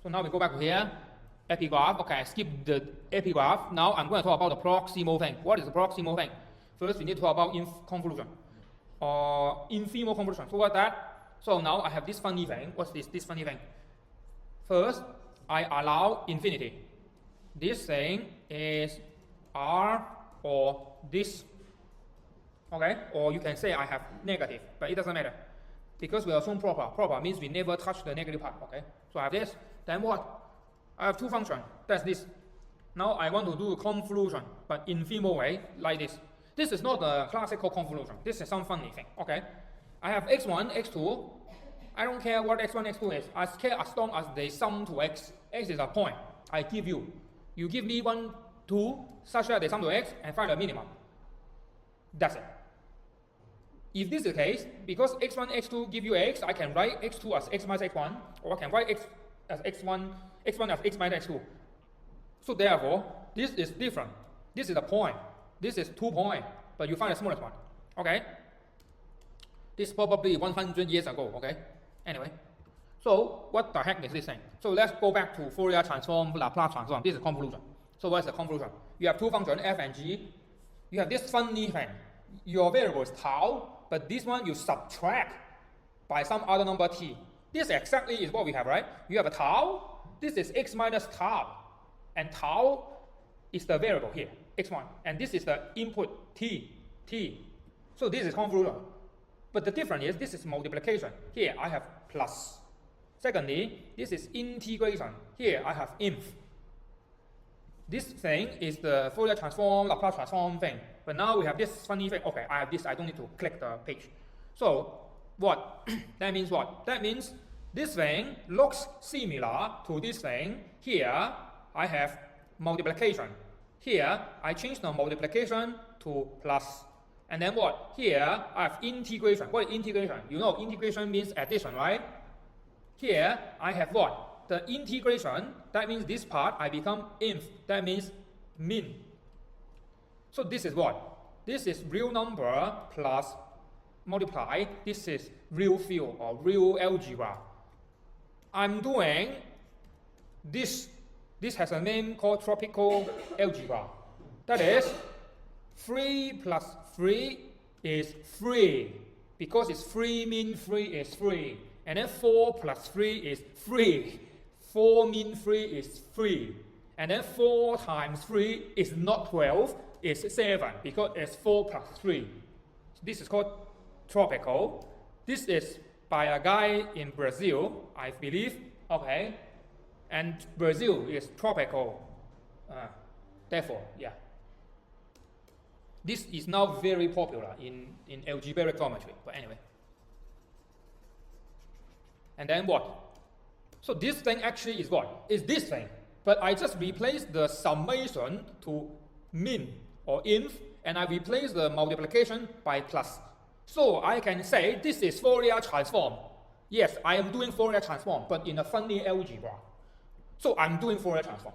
So now we go back to here. Epigraph. Okay, I skip the epigraph. Now I'm going to talk about the proximal thing. What is the proximal thing? First, we need to talk about Inf-convolution or infimo convolution. So what's that? So now I have this funny thing. What's this? This funny thing. First, I allow infinity. This thing is R or this. Okay? Or you can say I have negative, but it doesn't matter. Because we assume proper. Proper means we never touch the negative part. Okay? So I have this. Then what? I have two functions. That's this. Now I want to do convolution, but infimo way, like this. This is not a classical convolution. This is some funny thing. Okay? I have x1, x2. I don't care what x1, x2 is. I care as long as they sum to x. X is a point I give you. You give me 1, 2, such that they sum to x and find the minimum. That's it. If this is the case, because x1, x2 give you x, I can write x2 as x minus x1, or I can write x as x1 as x minus x2. So therefore, this is different. This is a point. This is 2 points, but you find the smallest one. Okay? This is probably 100 years ago. Okay? Anyway. So what the heck is this thing? So let's go back to Fourier transform, Laplace transform. This is convolution. So what's the convolution? You have two functions, f and g. You have this funny thing. Your variable is tau, but this one you subtract by some other number t. This exactly is what we have, right? You have a tau. This is x minus tau. And tau is the variable here, x1. And this is the input t. So this is convolution. But the difference is this is multiplication. Here I have plus. Secondly, this is integration. Here I have inf. This thing is the Fourier transform, Laplace transform thing. But now we have this funny thing. Okay, I have this. I don't need to click the page. So what? That means what? That means this thing looks similar to this thing. Here I have multiplication. Here I change the multiplication to plus. And then what? Here I have integration. What is integration? You know integration means addition, right? Here I have what? The integration. That means this part I become inf. That means min. So this is what? This is real number plus multiply. This is real field or real algebra. I'm doing this. This has a name called tropical algebra. That is 3 plus 3 is 3. Because it's 3 mean 3 is 3. And then 4 plus 3 is 3. 4 mean 3 is 3. And then 4 times 3 is not 12, it's 7 because it's 4 plus 3. This is called tropical. This is by a guy in Brazil, I believe. Okay. And Brazil is tropical. Therefore, yeah. This is now very popular in algebraic geometry. But anyway. And then what? So this thing actually is what? Is this thing. But I just replace the summation to min or inf, and I replace the multiplication by plus. So I can say this is Fourier transform. Yes, I am doing Fourier transform, but in a funny algebra. So I'm doing Fourier transform.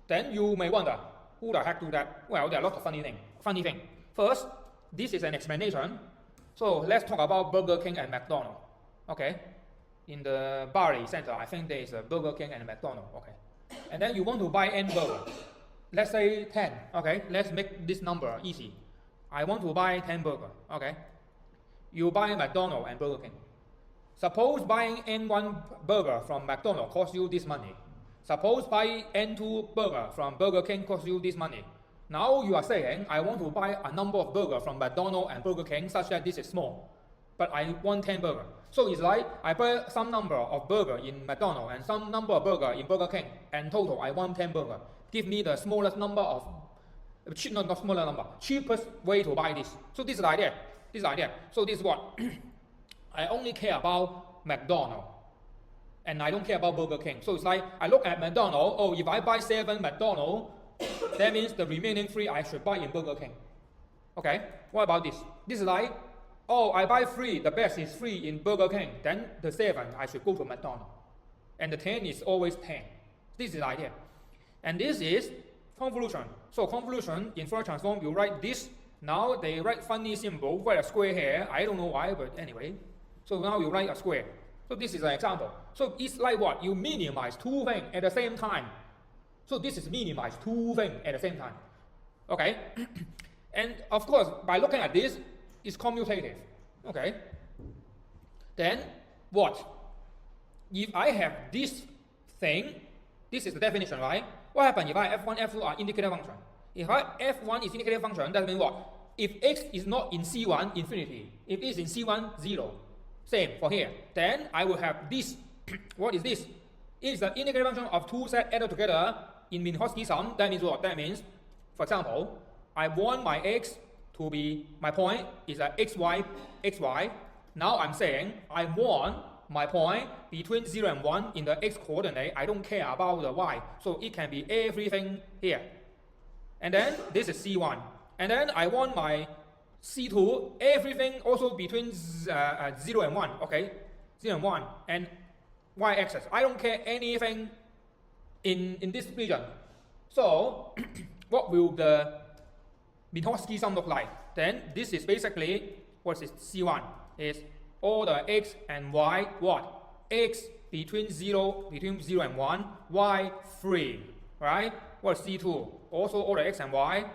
Then you may wonder, who the heck do that? Well, there are lots of funny thing. First, this is an explanation. So let's talk about Burger King and McDonald's. Okay? In the Bari Center, I think there is a Burger King and a McDonald's. Okay? And then you want to buy n burger. Let's say 10. Okay? Let's make this number easy. I want to buy 10 burger. Okay? You buy McDonald's and Burger King. Suppose buying n1 burger from McDonald's costs you this money. Suppose buying n2 burger from Burger King costs you this money. Now you are saying, I want to buy a number of burger from McDonald's and Burger King such that this is small. But I want 10 burger. So it's like I buy some number of burger in McDonald's and some number of burger in Burger King. And total, I want 10 burger. Give me the smallest number of, not smaller number, cheapest way to buy this. So this is the idea. This is the idea. So this is what? I only care about McDonald's. And I don't care about Burger King. So it's like, I look at McDonald's, oh, if I buy 7 McDonald's, that means the remaining 3 I should buy in Burger King. Okay, what about this? This is like, oh, I buy 3, the best is 3 in Burger King, then the 7 I should go to McDonald's. And the 10 is always 10. This is the idea. And this is convolution. So convolution, in Fourier transform, you write this. Now they write funny symbol, write a square here. I don't know why, but anyway. So now you write a square. So this is an example. So it's like what? You minimize two things at the same time. So this is minimize two things at the same time. Okay? And of course, by looking at this, it's commutative. Okay? Then what? If I have this thing, this is the definition, right? What happens if I F1, F2 are indicator function? If F1 is indicator function, that means what? If x is not in C1, infinity. If it is in C1, 0. Same for here. Then I will have this. What is this? It is the indicator function of two sets added together in Minkowski sum. That means what? That means, for example, I want my x to be, my point is a xy. Now I'm saying I want my point between 0 and 1 in the x coordinate. I don't care about the y. So it can be everything here. And then this is C1. And then I want my C2, everything also between 0 and 1. Okay? 0 and 1. And y-axis. I don't care anything in this region. So what will the Minkowski sum look like? Then this is basically what is C1 is all the x and y what? X between 0 and 1, y 3, right? What is C2? Also all the x and y,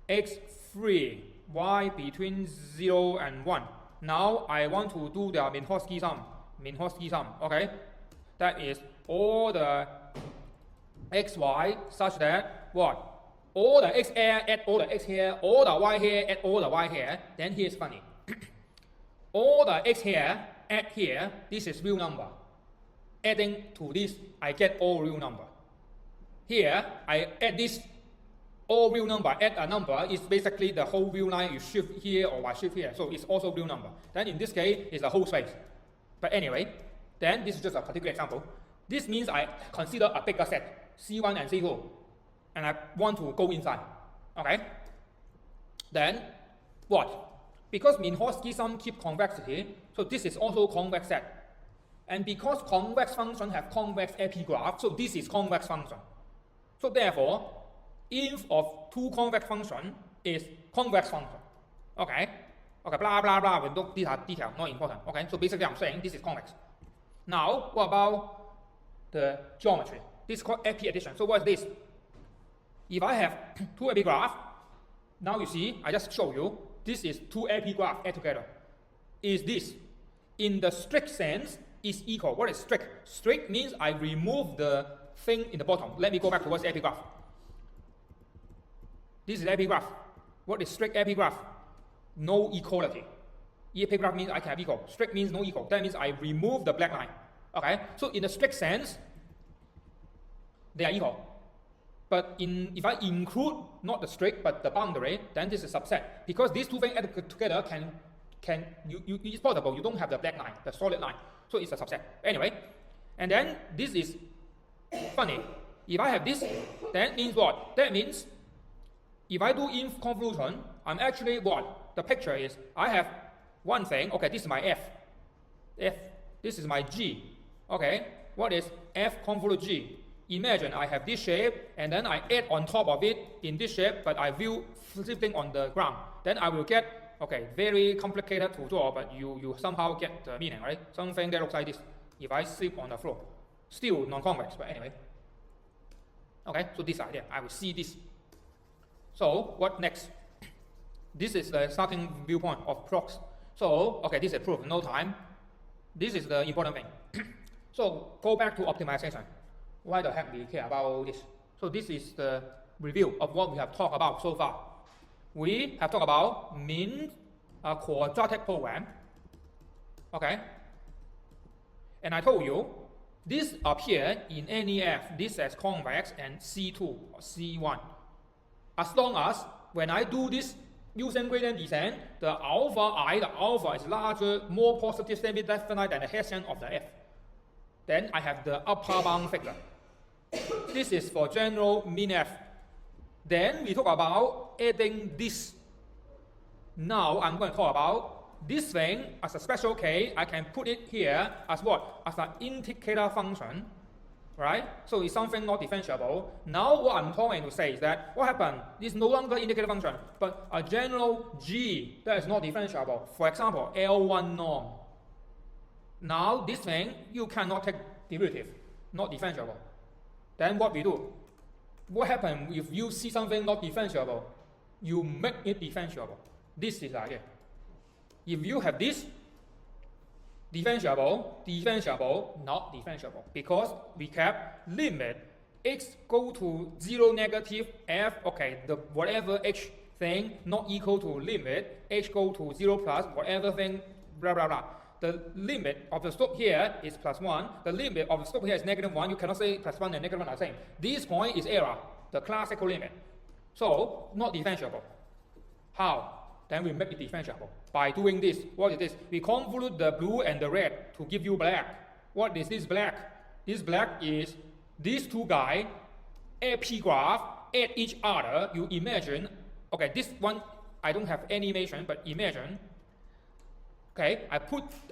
x 3, y between 0 and 1. Now I want to do the Minkowski sum, okay? That is all the xy such that what? All the x here add all the x here, all the y here add all the y here. Then here's funny. All the x here add here, this is real number. Adding to this, I get all real number. Here, I add this all real number, add a number, is basically the whole real line you shift here or I shift here. So it's also real number. Then in this case, it's the whole space. But anyway, then this is just a particular example. This means I consider a bigger set, C1 and C2. And I want to go inside. Okay? Then what? Because Minkowski sum keep convexity, so this is also convex set. And because convex function have convex epigraph, so this is convex function. So therefore, inf of two convex function is convex function. Okay? Okay, blah blah blah. These are details, not important. Okay, so basically I'm saying this is convex. Now, what about the geometry? This is called epi addition. So what is this? If I have two epigraphs, now you see, I just show you, this is two epigraphs add together. Is this, in the strict sense, is equal. What is strict? Strict means I remove the thing in the bottom. Let me go back to what's epigraph. This is epigraph. What is strict epigraph? No equality. Epigraph means I can have equal. Strict means no equal. That means I remove the black line. Okay? So in the strict sense, they are equal. But if I include not the strict but the boundary, then this is a subset. Because these two things added together it's possible you don't have the black line, the solid line. So it's a subset. Anyway, and then this is funny. If I have this, then means what? That means if I do Inf-convolution, I'm actually what? The picture is I have one thing. Okay, this is my F. This is my G. Okay, what is F convolute G? Imagine I have this shape and then I add on top of it in this shape, but I will sitting on the ground. Then I will get, okay, very complicated to draw, but you somehow get the meaning, right? Something that looks like this. If I sleep on the floor, still non-convex, but anyway. Okay, so this idea, I will see this. So what next? This is the starting viewpoint of prox. So, okay, this is proof, no time. This is the important thing. So go back to optimization. Why the heck we care about this? So this is the review of what we have talked about so far. We have talked about mean quadratic program. Okay? And I told you, this appears in NEF, this as convex and C2 or C1. As long as when I do this using gradient descent, the alpha is larger, more positive semi-definite than the Hessian of the F. Then I have the upper bound figure. This is for general mean F. Then we talk about adding this. Now I'm going to talk about this thing as a special case. I can put it here as what? As an indicator function, right? So it's something not differentiable. Now what I'm trying to say is that what happened? This is no longer indicator function, but a general G that is not differentiable. For example, L1 norm. Now this thing, you cannot take derivative, not differentiable. Then what we do? What happens if you see something not differentiable? You make it differentiable. This is the idea. If you have this, differentiable, differentiable, not differentiable. Because we kept limit x go to 0 negative f, okay, the whatever h thing not equal to limit h go to 0 plus whatever thing, blah, blah, blah. The limit of the slope here is +1. The limit of the slope here is -1. You cannot say +1 and -1 are the same. This point is error, the classical limit. So, not differentiable. How? Then we make it differentiable. By doing this, what is this? We convolute the blue and the red to give you black. What is this black? This black is these two guys, epigraph at each other. You imagine, okay, this one, I don't have animation, but imagine, okay,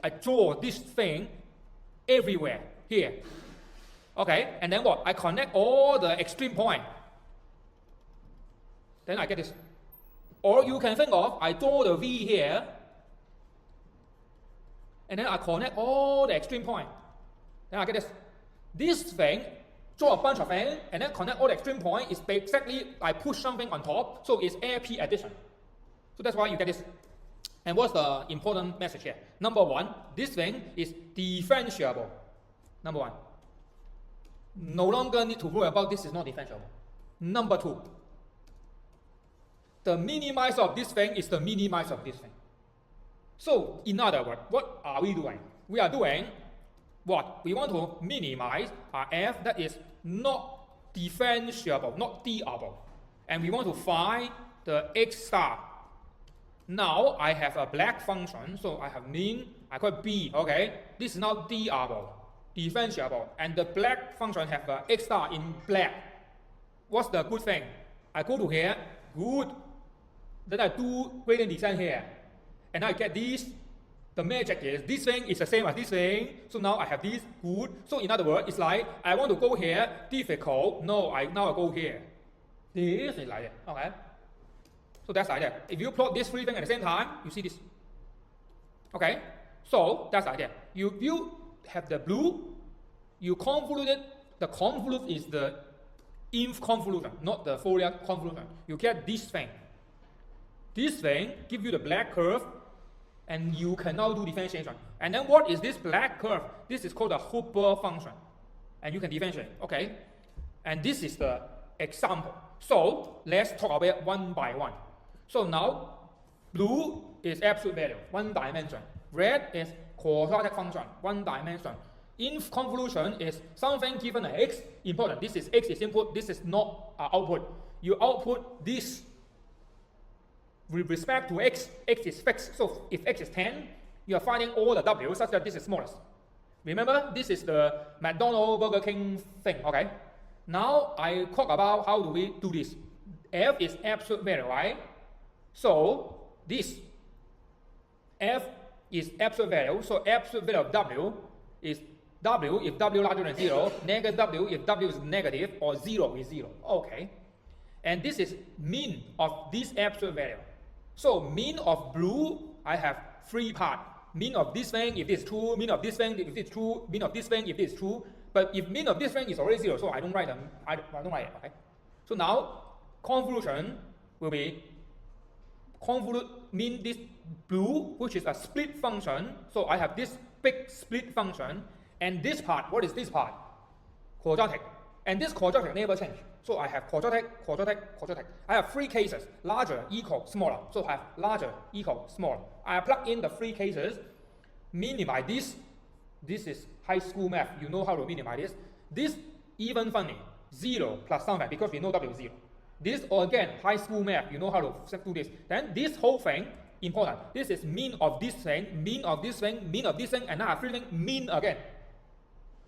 I draw this thing everywhere, here. Okay, and then what? I connect all the extreme point. Then I get this. Or you can think of, I draw the V here, and then I connect all the extreme point. Then I get this. This thing, draw a bunch of things, and then connect all the extreme point is exactly, I push something on top, so it's AP addition. So that's why you get this. And what's the important message here? Number one, this thing is differentiable. Number one. No longer need to worry about this is not differentiable. Number two, the minimizer of this thing is the minimizer of this thing. So, in other words, what are we doing? We are doing what? We want to minimize our f that is not differentiable, not d'able. And we want to find the x star. Now, I have a black function, so I have mean, I call it b, okay? This is now d'able, differentiable. And the black function have a x star in black. What's the good thing? I go to here, good. Then I do gradient descent here. And I get this. The magic is this thing is the same as this thing. So now I have this, good. So in other words, it's like I want to go here, difficult. No, now I go here. This is like it, okay? So that's like that. If you plot these three things at the same time, you see this. Okay? So that's like that. You have the blue, you convolute it. The convolute is the Inf-convolution, not the Fourier convolution. You get this thing. This thing gives you the black curve, and you can now do differentiation. And then what is this black curve? This is called the Hooper function. And you can differentiate, okay? And this is the example. So let's talk about it one by one. So now, blue is absolute value, one dimension. Red is quadratic function, one dimension. Inf-convolution is something given an x, important. This is x is input, this is not output. You output this with respect to x, x is fixed. So if x is 10, you are finding all the w such that this is smallest. Remember, this is the McDonald's Burger King thing, okay? Now I talk about how do we do this. F is absolute value, right? So this f is absolute value. So absolute value of w is w if w larger than 0, negative w if w is negative, or 0 is 0. Okay. And this is mean of this absolute value. So mean of blue, I have three parts. Mean of this thing if it's true, mean of this thing if it's true, mean of this thing if it's true. But if mean of this thing is already 0, so I don't write them. I don't write it. Okay. So now convolution will be convolute mean this blue, which is a split function. So I have this big split function, and this part. What is this part? Quadratic. And this quadratic never change. So I have quadratic, quadratic, quadratic. I have three cases, larger, equal, smaller. So I have larger, equal, smaller. I plug in the three cases, minimize this. This is high school math. You know how to minimize this. This even funny, 0 plus something, because we know w is 0. This, again, high school math. You know how to do this. Then this whole thing, important. This is mean of this thing, mean of this thing, mean of this thing, and now I have three things, mean again.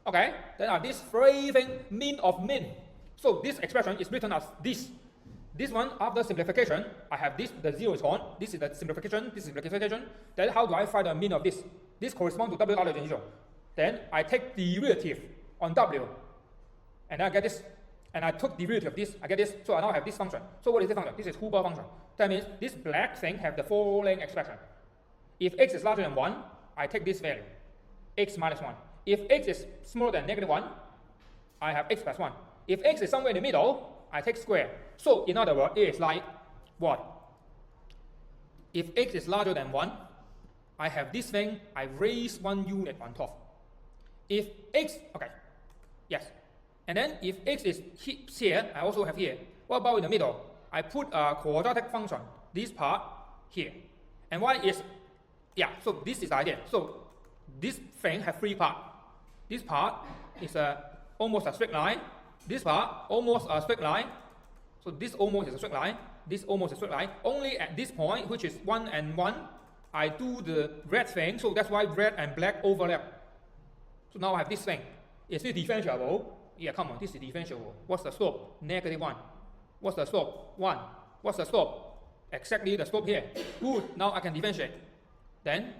Okay? Then I have this three thing, mean of mean. So this expression is written as this. This one, after simplification, I have this, the 0 is gone. This is the simplification, this is simplification. Then how do I find the mean of this? This corresponds to w larger than 0. Then I take derivative on w. And I get this. And I took derivative of this, I get this. So I now have this function. So what is this function? This is Hooper function. That means this black thing have the following expression. If x is larger than 1, I take this value. x minus 1. If x is smaller than -1, I have x plus 1. If x is somewhere in the middle, I take square. So in other words, it is like what? If x is larger than 1, I have this thing, I raise 1 unit on top. If x, okay, yes. And then if x is here, I also have here. What about in the middle? I put a quadratic function, this part here. And why is, yeah, so this is the idea. So this thing has 3 parts. This part is almost a straight line. This part, almost a straight line. So this almost is a straight line. This almost a straight line. Only at this point, which is 1 and 1, I do the red thing. So that's why red and black overlap. So now I have this thing. Is it differentiable? Yeah, come on, this is differentiable. What's the slope? -1. What's the slope? 1. What's the slope? Exactly the slope here. Good, now I can differentiate. Then,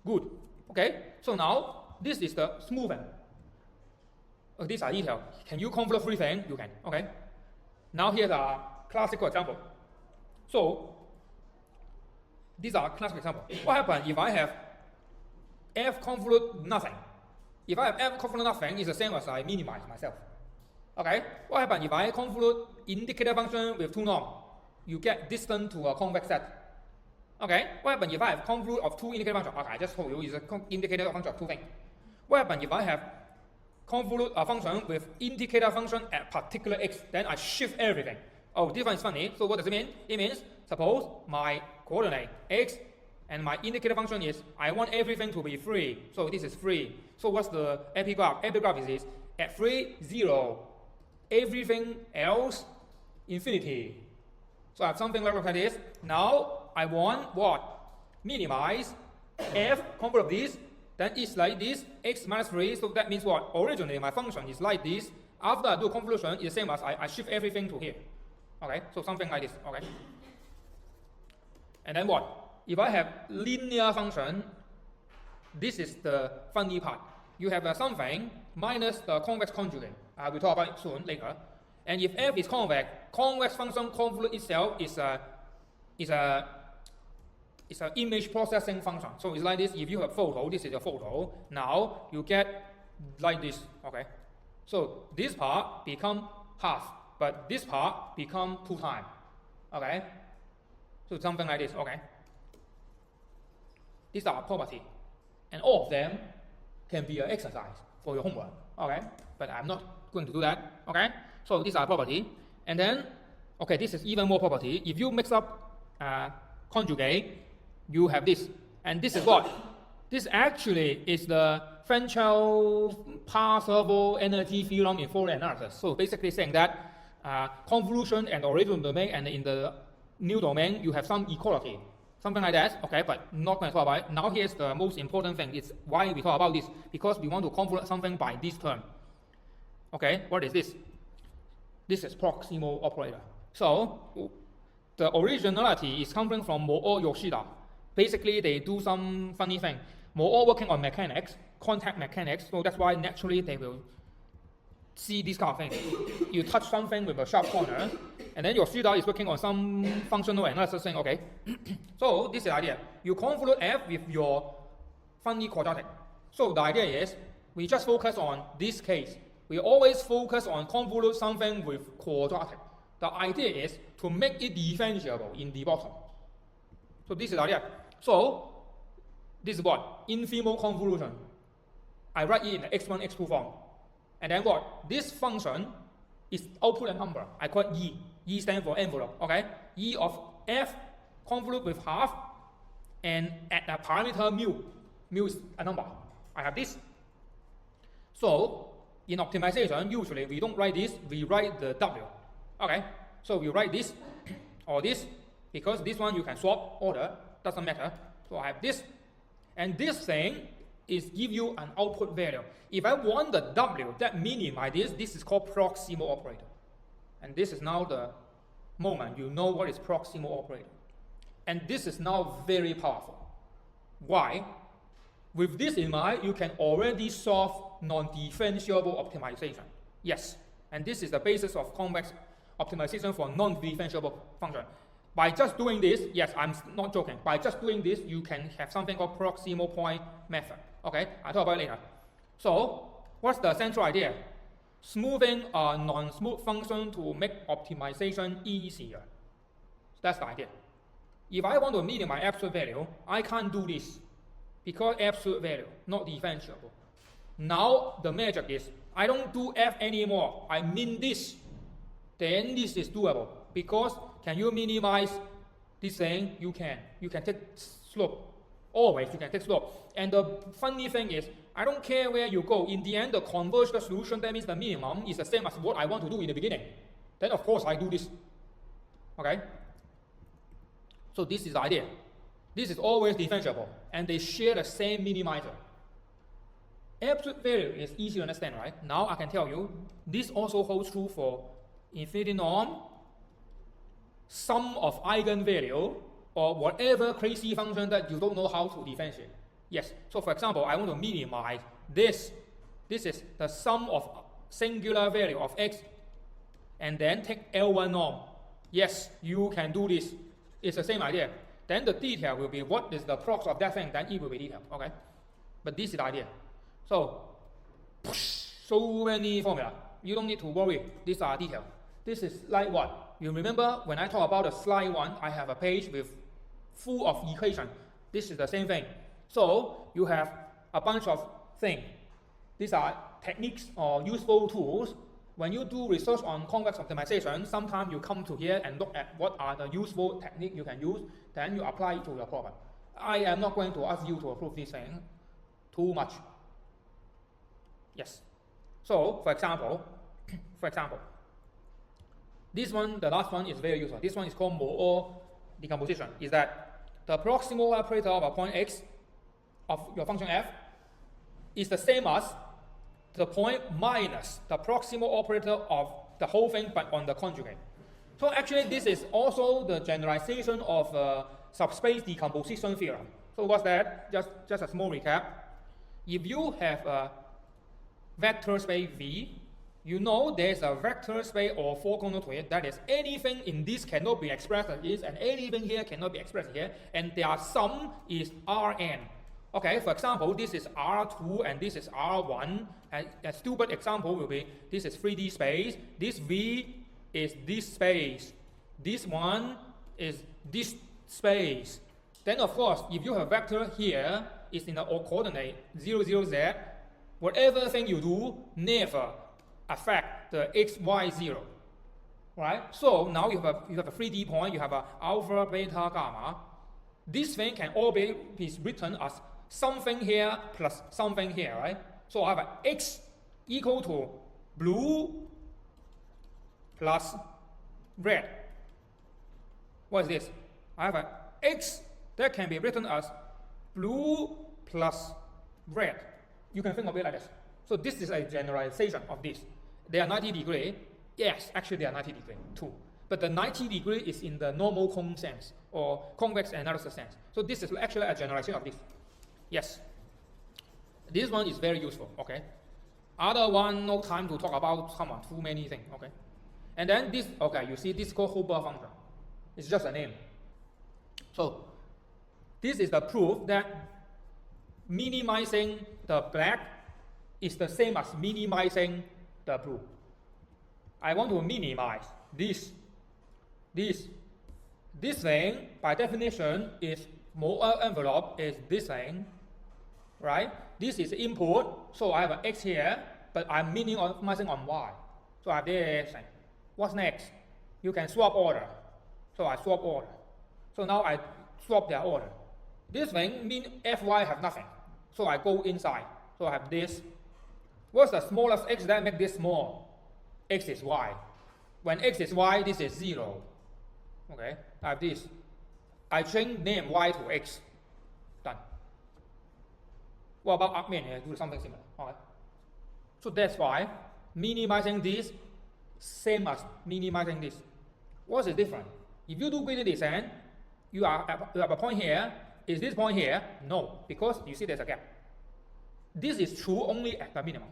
good. Okay, so now, this is the smoothing. These are details. Can you convolute 3 things? You can, okay? Now here's a classical example. So, these are classical examples. What happens if I have f convolute nothing? If I have f convolute nothing, it's the same as I minimize myself. Okay? What happens if I convolute indicator function with 2 norms? You get distance to a convex set. Okay? What happens if I have convolute of 2 indicator functions? Okay, I just told you it's an indicator function of 2 things. What happens if I have convolute a function with indicator function at particular x? Then I shift everything. Oh, this one is funny. So what does it mean? It means, suppose my coordinate x and my indicator function is, I want everything to be free. So this is free. So what's the epigraph? Epigraph is this. At 3, 0. Everything else, infinity. So I have something like this. Now I want what? Minimize f convolute of this. Then it's like this, x minus 3. So that means what? Originally my function is like this. After I do convolution, it's the same as I shift everything to here. Okay, so something like this. Okay. And then what? If I have linear function, this is the funny part. You have something minus the convex conjugate. I will talk about it soon later. And if f is convex, convex function convolute itself is an image processing function. So it's like this. If you have photo, this is a photo. Now you get like this. Okay. So this part become half, but this part become 2 times. Okay. So something like this. Okay. These are property, and all of them can be an exercise for your homework. Okay. But I'm not going to do that. Okay. So these are property, and then okay, this is even more property. If you mix up conjugate, you have this, and this is what? This actually is the Frenchel Parseval energy theorem in Fourier analysis. So basically saying that convolution and the original domain and in the new domain you have some equality, something like that. Okay, but not going to talk about it. Now here's the most important thing. It's why we talk about this, because we want to convolute something by this term. Okay, what is this? This is proximal operator. So the originality is coming from Moreau Yoshida. Basically, they do some funny thing. Moreau working on mechanics, contact mechanics, so that's why naturally they will see this kind of thing. You touch something with a sharp corner, and then Yoshida is working on some functional analysis saying, okay, so this is the idea. You convolute f with your funny quadratic. So the idea is, we just focus on this case. We always focus on convolute something with quadratic. The idea is to make it differentiable in the bottom. So this is the idea. So this is what? Infinite convolution. I write it in the x1, x2 form. And then what? This function is output a number. I call it E. E stands for envelope. Okay? E of f convolute with half and at a parameter mu. Mu is a number. I have this. So in optimization, usually we don't write this, we write the W. Okay? So we write this or this, because this one you can swap order, doesn't matter. So I have this, and this thing is give you an output value. If I want the W that minimize this is called proximal operator. And this is now the moment you know what is proximal operator. And this is now very powerful. Why? With this in mind, you can already solve non-differentiable optimization. Yes, and this is the basis of convex optimization for non-differentiable function. By just doing this, yes, I'm not joking, by just doing this, you can have something called proximal point method. Okay, I'll talk about it later. So, what's the central idea? Smoothing a non-smooth function to make optimization easier. That's the idea. If I want to minimize absolute value, I can't do this because absolute value not differentiable. Now the magic is I don't do f anymore. I mean this. Then this is doable because can you minimize this thing? You can. You can take slope. Always you can take slope. And the funny thing is I don't care where you go. In the end, the converged solution, that means the minimum, is the same as what I want to do in the beginning. Then of course I do this. Okay? So this is the idea. This is always differentiable, and they share the same minimizer. Absolute value is easy to understand, right? Now I can tell you, this also holds true for infinity norm, sum of eigenvalue, or whatever crazy function that you don't know how to differentiate. Yes, so for example, I want to minimize this. This is the sum of singular value of x, and then take L1 norm. Yes, you can do this. It's the same idea. Then the detail will be what is the prox of that thing, then it will be detailed, okay? But this is the idea. So many formula. You don't need to worry. These are details. This is slide 1. You remember when I talk about the slide 1, I have a page with full of equation. This is the same thing. So you have a bunch of things. These are techniques or useful tools. When you do research on convex optimization, sometimes you come to here and look at what are the useful techniques you can use, then you apply it to your problem. I am not going to ask you to approve this thing too much. Yes. So, for example, this one, the last one is very useful. This one is called Moreau decomposition. Is that the proximal operator of a point x of your function f is the same as the point minus the proximal operator of the whole thing but on the conjugate. So actually this is also the generalization of subspace decomposition theorem. So what's that? Just a small recap. If you have a vector space V, you know there's a vector space orthogonal to it. That is, anything in this cannot be expressed as this, and anything here cannot be expressed here, and their sum is Rn. Okay, for example, this is R2 and this is R1. And a stupid example will be this is 3D space, this V is this space, this one is this space. Then of course, if you have vector here, it's in the coordinate 0, 0, z, whatever thing you do never affect the x, y, 0. Right? So now you have a 3D point, you have a alpha, beta, gamma. This thing can all be written as something here plus something here, right? So I have a x equal to blue plus red. What is this? I have a x that can be written as blue plus red. You can think of it like this. So this is a generalization of this. They are 90 degrees. Yes, actually they are 90 degrees too. But the 90 degree is in the normal cone sense or convex analysis sense. So this is actually a generalization of this. Yes. This one is very useful, okay? Other one, no time to talk about someone, too many things, okay? And then this, okay, you see this is called Huber function. It's just a name. So, this is the proof that minimizing the black is the same as minimizing the blue. I want to minimize this. This thing, by definition, is Moreau envelope is this thing, right? This is input, so I have an x here, but I'm minimizing on y. So I have this thing. What's next? You can swap order. So I swap order. So now I swap their order. This thing means fy have nothing. So I go inside. So I have this. What's the smallest x that make this small? X is y. When x is y, this is 0. Okay, I have this. I change name y to x. Done. What about Argmin here? Do something similar. Okay. So that's why minimizing this same as minimizing this. What's the difference? If you do gradient descent, you have a point here. Is this point here? No, because you see there's a gap. This is true only at the minimum.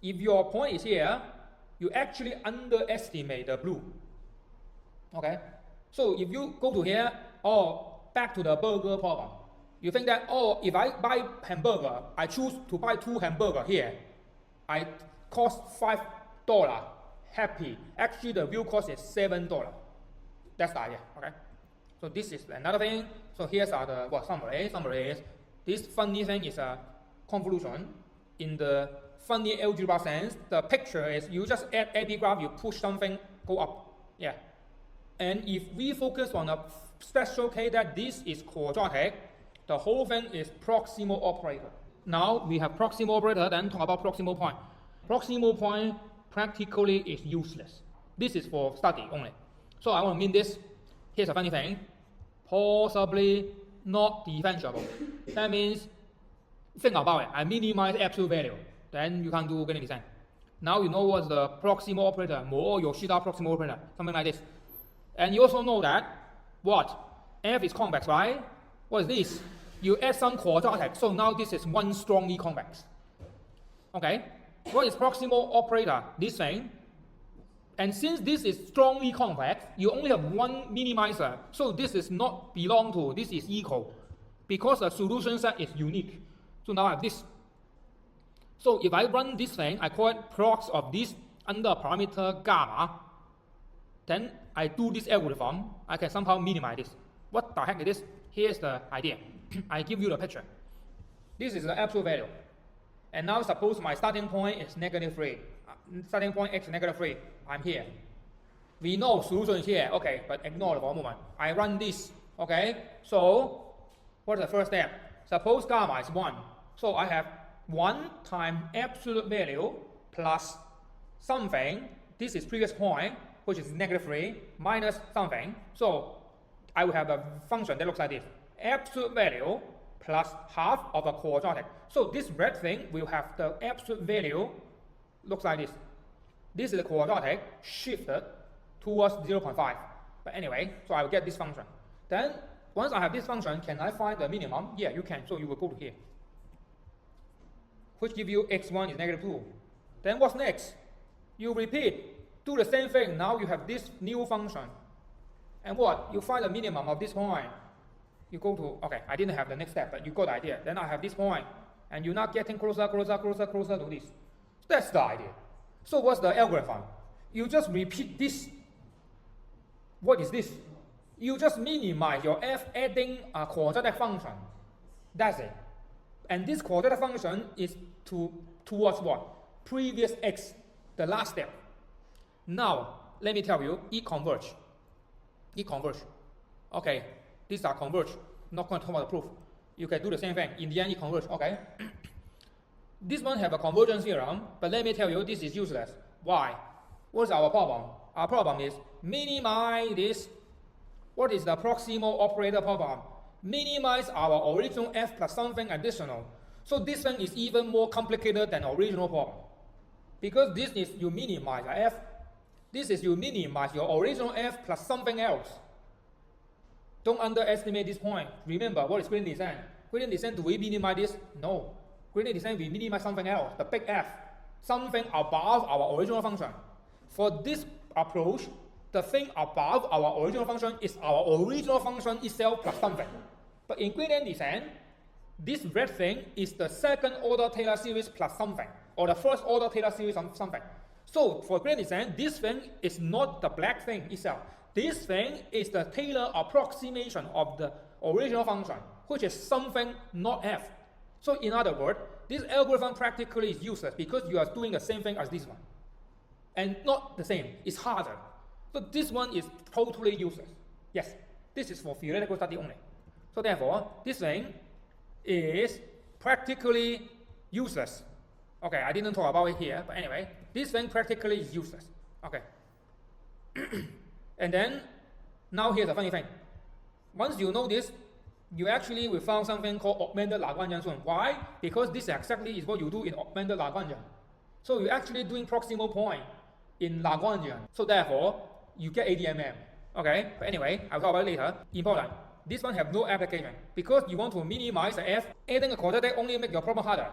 If your point is here, you actually underestimate the blue. Okay? So if you go to here, or back to the burger problem, You think that, oh, if I buy hamburger, I choose to buy 2 hamburger here. I cost $5. Happy. Actually, the real cost is $7. That's the idea, okay? So this is another thing. So here's the summary. Summary is this funny thing is a convolution. In the funny algebra sense, the picture is you just add epigraph, you push something, go up. Yeah. And if we focus on a special case that this is quadratic, the whole thing is proximal operator. Now we have proximal operator, then talk about proximal point. Proximal point practically is useless. This is for study only. So I want to mean this. Here's a funny thing. Possibly not differentiable. That means, think about it. I minimize absolute value. Then you can't do gradient descent. Now you know what's the proximal operator, Moreau Yoshida proximal operator, something like this. And you also know that, what? F is convex, right? What is this? You add some quadratic, so now this is one strongly convex. Okay? What is proximal operator? This thing. And since this is strongly convex, you only have one minimizer. So this is not belong to, this is equal. Because the solution set is unique. So now I have this. So if I run this thing, I call it prox of this under parameter gamma. Then I do this algorithm, I can somehow minimize this. What the heck is this? Here's the idea. I give you the picture. This is the absolute value. And now suppose my starting point is -3. Starting point x -3. I'm here. We know solution is here. Okay, but ignore it for a moment. I run this. Okay, so what's the first step? Suppose gamma is 1. So I have 1 times absolute value plus something. This is previous point, which is -3 minus something. So I will have a function that looks like this. Absolute value plus half of a quadratic. So this red thing will have the absolute value looks like this. This is a quadratic shifted towards 0.5. But anyway, so I will get this function. Then once I have this function, can I find the minimum? Yeah, you can. So you will go to here, which give you x1 is -2. Then what's next? You repeat, do the same thing. Now you have this new function. And what? You find the minimum of this point. You go to, okay, I didn't have the next step, but you got the idea. Then I have this point, and you're not getting closer to this. That's the idea. So what's the algorithm? You just repeat this. What is this? You just minimize your f adding a quadratic function. That's it. And this quadratic function is towards what? Previous x, the last step. Now, let me tell you, it converge. It converge. Okay, these are converge. Not going to talk about the proof. You can do the same thing. In the end, it converge. Okay. This one have a convergence theorem, but let me tell you, this is useless. Why? What's our problem? Our problem is minimize this. What is the proximal operator problem? Minimize our original f plus something additional. So this one is even more complicated than original problem. Because this is you minimize f. This is you minimize your original f plus something else. Don't underestimate this point. Remember, what is gradient descent? Gradient descent, do we minimize this? No. Gradient descent, we minimize something else, the big F. Something above our original function. For this approach, the thing above our original function is our original function itself plus something. But in gradient descent, this red thing is the second order Taylor series plus something, or the first order Taylor series something. So for gradient descent, this thing is not the black thing itself. This thing is the Taylor approximation of the original function, which is something not f. So in other words, this algorithm practically is useless because you are doing the same thing as this one. And not the same, it's harder. So this one is totally useless. Yes, this is for theoretical study only. So therefore, this thing is practically useless. Okay, I didn't talk about it here, but anyway, this thing practically is useless. Okay. And then, now here's the funny thing. Once you know this, you actually will find something called augmented Lagrangian soon. Why? Because this exactly is what you do in augmented Lagrangian. So you're actually doing proximal point in Lagrangian. So therefore, you get ADMM. Okay? But anyway, I'll talk about it later. Important. This one have no application. Because you want to minimize the f, adding a quadratic only make your problem harder.